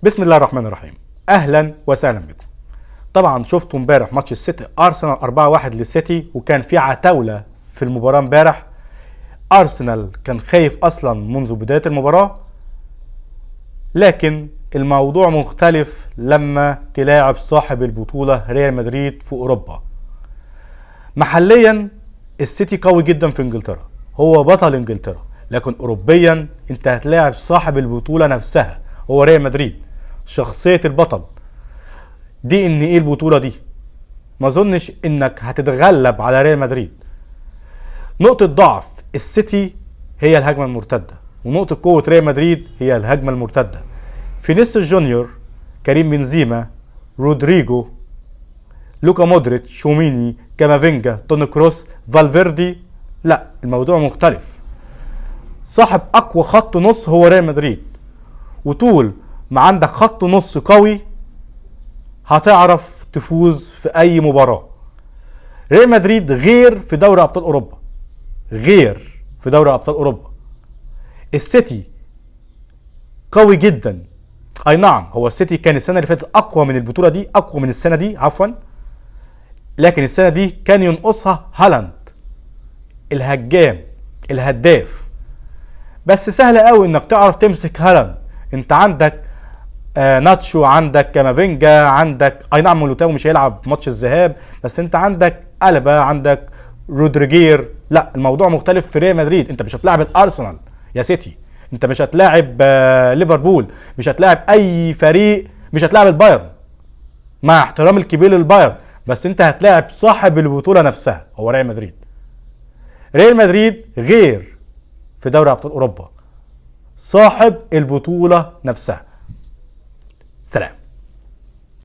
بسم الله الرحمن الرحيم. اهلا وسهلا بكم. طبعا شفتوا امبارح ماتش السيتي ارسنال 4-1 للسيتي، وكان في عتاوله في المباراه امبارح. ارسنال كان خايف اصلا منذ بدايه المباراه، لكن الموضوع مختلف لما تلاعب صاحب البطوله ريال مدريد في اوروبا. محليا السيتي قوي جدا في انجلترا، هو بطل انجلترا، لكن اوروبيا انت هتلاعب صاحب البطوله نفسها هو ريال مدريد، شخصيه البطل. دي ان ايه البطوله دي؟ ما اظنش انك هتتغلب على ريال مدريد. نقطه ضعف السيتي هي الهجمه المرتده، ونقطه قوه ريال مدريد هي الهجمه المرتده. فينيسيوس جونيور، كريم بنزيما، رودريجو، لوكا مودريتش، شوميني، كامافينجا، توني كروس، فالفيردي، لا الموضوع مختلف. صاحب اقوى خط نص هو ريال مدريد، وطول ما عندك خط نص قوي هتعرف تفوز في اي مباراة. ريال مدريد غير في دوري ابطال اوروبا، غير في دوري ابطال اوروبا. السيتي قوي جدا، اي نعم هو السيتي كان السنة اللي فاتت اقوى من البطولة دي، اقوى من السنة دي عفوا، لكن السنة دي كان ينقصها هالاند الهجام الهداف. بس سهل قوي انك تعرف تمسك هالاند. انت عندك ناتشو، عندك كامافينجا، عندك اي نعم مولوتاو مش هيلعب ماتش الذهاب، بس انت عندك ألبا، عندك رودريجير. لا الموضوع مختلف في ريال مدريد. انت مش هتلاعب الارسنال يا سيتي، انت مش هتلاعب ليفربول، مش هتلاعب اي فريق، مش هتلاعب البايرن مع احترام الكبير للبايرن، بس انت هتلاعب صاحب البطولة نفسها هو ريال مدريد. ريال مدريد غير في دوري ابطال اوروبا، صاحب البطولة نفسها. سلام.